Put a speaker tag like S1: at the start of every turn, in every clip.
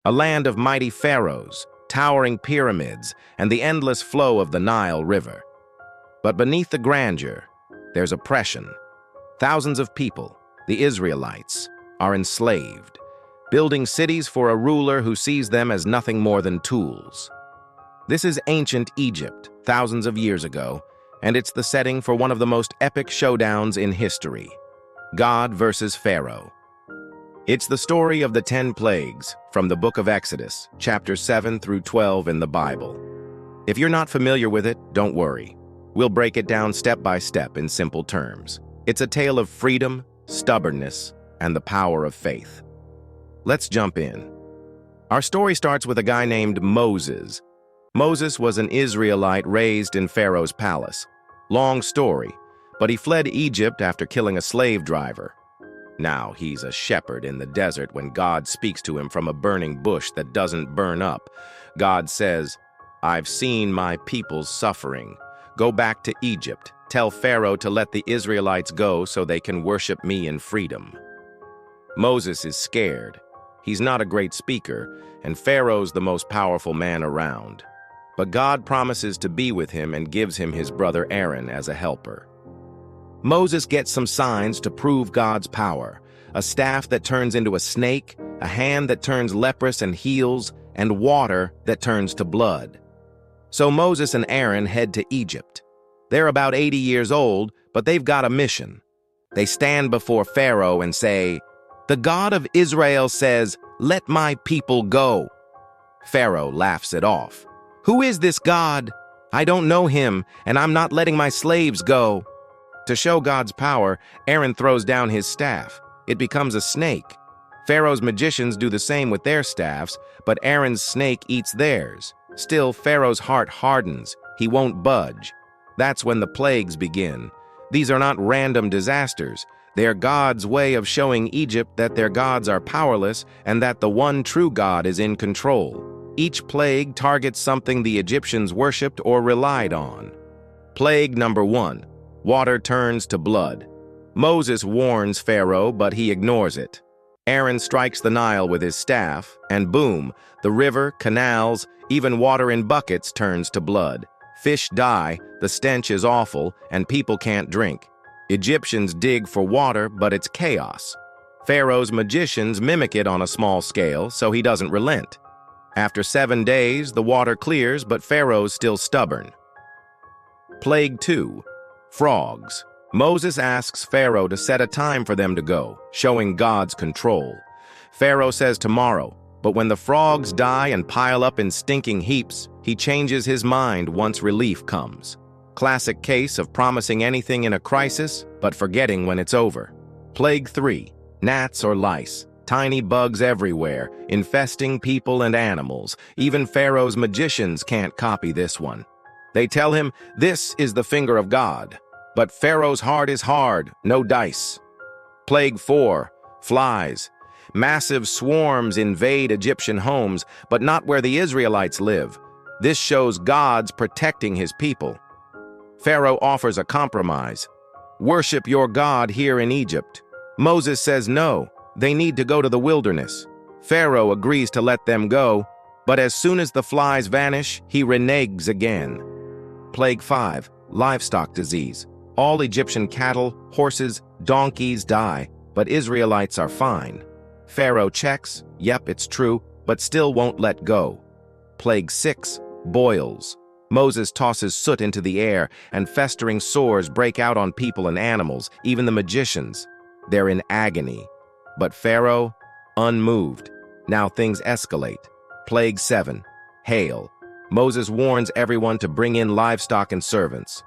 S1: a land of mighty pharaohs, towering pyramids, and the endless flow of the Nile River. But beneath the grandeur, there's oppression. Thousands of people, the Israelites, are enslaved, building cities for a ruler who sees them as nothing more than tools. This is ancient Egypt, thousands of years ago, and it's the setting for one of the most epic showdowns in history: God versus Pharaoh. It's the story of the 10 plagues from the book of Exodus, chapters 7 through 12 in the Bible. If you're not familiar with it, don't worry. We'll break it down step by step in simple terms. It's a tale of freedom, stubbornness, and the power of faith. Let's jump in. Our story starts with a guy named Moses. Moses was an Israelite raised in Pharaoh's palace. Long story, but he fled Egypt after killing a slave driver. Now he's a shepherd in the desert when God speaks to him from a burning bush that doesn't burn up. God says, "I've seen my people's suffering. Go back to Egypt. Tell Pharaoh to let the Israelites go so they can worship me in freedom." Moses is scared. He's not a great speaker, and Pharaoh's the most powerful man around. But God promises to be with him and gives him his brother Aaron as a helper. Moses gets some signs to prove God's power: a staff that turns into a snake, a hand that turns leprous and heals, and water that turns to blood. So Moses and Aaron head to Egypt. They're about 80 years old, but they've got a mission. They stand before Pharaoh and say, "The God of Israel says, 'Let my people go.'" Pharaoh laughs it off. "Who is this God? I don't know him, and I'm not letting my slaves go." To show God's power, Aaron throws down his staff. It becomes a snake. Pharaoh's magicians do the same with their staffs, but Aaron's snake eats theirs. Still, Pharaoh's heart hardens. He won't budge. That's when the plagues begin. These are not random disasters. They're God's way of showing Egypt that their gods are powerless and that the one true God is in control. Each plague targets something the Egyptians worshipped or relied on. Plague number 1. Water turns to blood. Moses warns Pharaoh, but he ignores it. Aaron strikes the Nile with his staff, and boom, the river, canals, even water in buckets turns to blood. Fish die, the stench is awful, and people can't drink. Egyptians dig for water, but it's chaos. Pharaoh's magicians mimic it on a small scale, so he doesn't relent. After 7 days, the water clears, but Pharaoh's still stubborn. Plague 2. Frogs. Moses asks Pharaoh to set a time for them to go, showing God's control. Pharaoh says tomorrow, but when the frogs die and pile up in stinking heaps, he changes his mind once relief comes. Classic case of promising anything in a crisis, but forgetting when it's over. Plague 3. Gnats or lice. Tiny bugs everywhere, infesting people and animals. Even Pharaoh's magicians can't copy this one. They tell him, "This is the finger of God." But Pharaoh's heart is hard, no dice. Plague 4. Flies. Massive swarms invade Egyptian homes, but not where the Israelites live. This shows God's protecting his people. Pharaoh offers a compromise. "Worship your God here in Egypt." Moses says no, they need to go to the wilderness. Pharaoh agrees to let them go, but as soon as the flies vanish, he reneges again. Plague 5. Livestock disease. All Egyptian cattle, horses, donkeys die, but Israelites are fine. Pharaoh checks, yep, it's true, but still won't let go. Plague 6. Boils. Moses tosses soot into the air, and festering sores break out on people and animals, even the magicians. They're in agony. But Pharaoh, unmoved. Now things escalate. Plague 7. Hail. Moses warns everyone to bring in livestock and servants.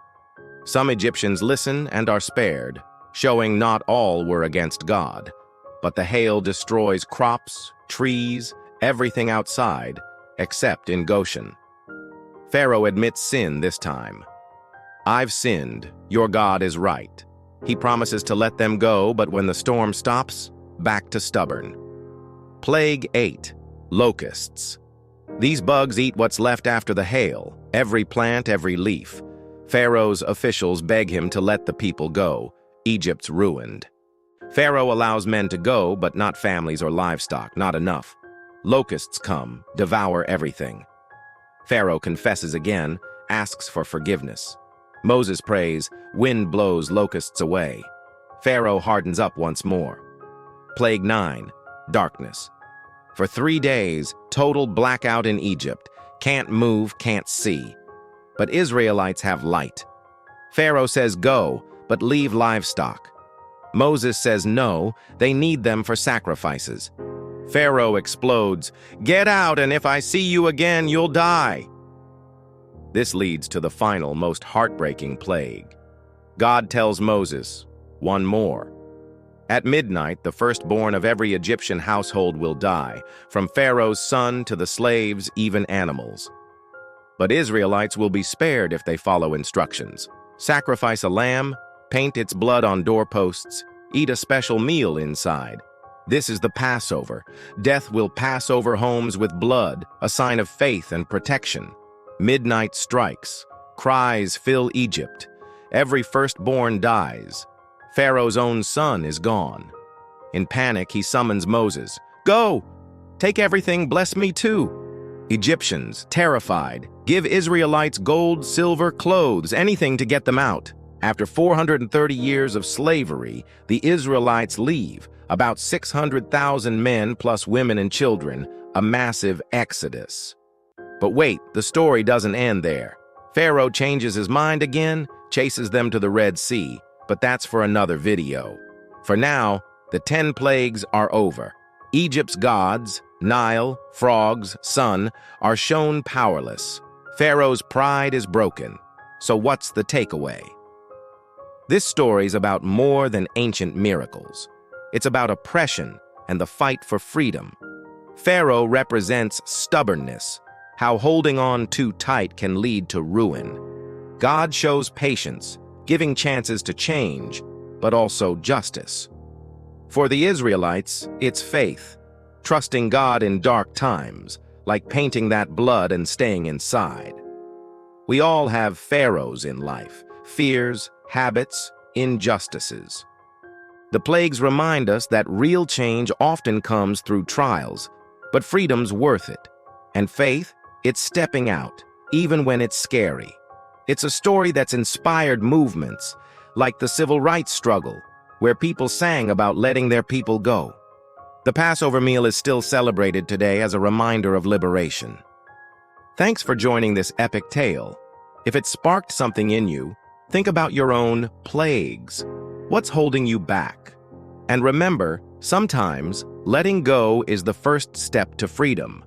S1: Some Egyptians listen and are spared, showing not all were against God. But the hail destroys crops, trees, everything outside, except in Goshen. Pharaoh admits sin this time. "I've sinned, your God is right." He promises to let them go, but when the storm stops, back to stubborn. Plague 8. Locusts. These bugs eat what's left after the hail, every plant, every leaf. Pharaoh's officials beg him to let the people go. Egypt's ruined. Pharaoh allows men to go, but not families or livestock, not enough. Locusts come, devour everything. Pharaoh confesses again, asks for forgiveness. Moses prays, wind blows locusts away. Pharaoh hardens up once more. Plague 9, darkness. For 3 days, total blackout in Egypt. Can't move, can't see. But Israelites have light. Pharaoh says go, but leave livestock. Moses says no, they need them for sacrifices. Pharaoh explodes, get out, and if I see you again, you'll die. This leads to the final, most heartbreaking plague. God tells Moses, one more. At midnight, the firstborn of every Egyptian household will die, from Pharaoh's son to the slaves, even animals. But Israelites will be spared if they follow instructions. Sacrifice a lamb, paint its blood on doorposts, eat a special meal inside. This is the Passover. Death will pass over homes with blood, a sign of faith and protection. Midnight strikes. Cries fill Egypt. Every firstborn dies. Pharaoh's own son is gone. In panic, he summons Moses. Go! Take everything, bless me too. Egyptians, terrified, give Israelites gold, silver, clothes, anything to get them out. After 430 years of slavery, the Israelites leave, about 600,000 men plus women and children, a massive exodus. But wait, the story doesn't end there. Pharaoh changes his mind again, chases them to the Red Sea, but that's for another video. For now, the 10 plagues are over. Egypt's gods, Nile, frogs, sun, are shown powerless. Pharaoh's pride is broken. So what's the takeaway? This story's about more than ancient miracles. It's about oppression and the fight for freedom. Pharaoh represents stubbornness, how holding on too tight can lead to ruin. God shows patience, giving chances to change, but also justice. For the Israelites, it's faith, trusting God in dark times, like painting that blood and staying inside. We all have pharaohs in life, fears, habits, injustices. The plagues remind us that real change often comes through trials, but freedom's worth it. And faith, it's stepping out, even when it's scary. It's a story that's inspired movements, like the civil rights struggle, where people sang about letting their people go. The Passover meal is still celebrated today as a reminder of liberation. Thanks for joining this epic tale. If it sparked something in you, think about your own plagues. What's holding you back? And remember, sometimes letting go is the first step to freedom.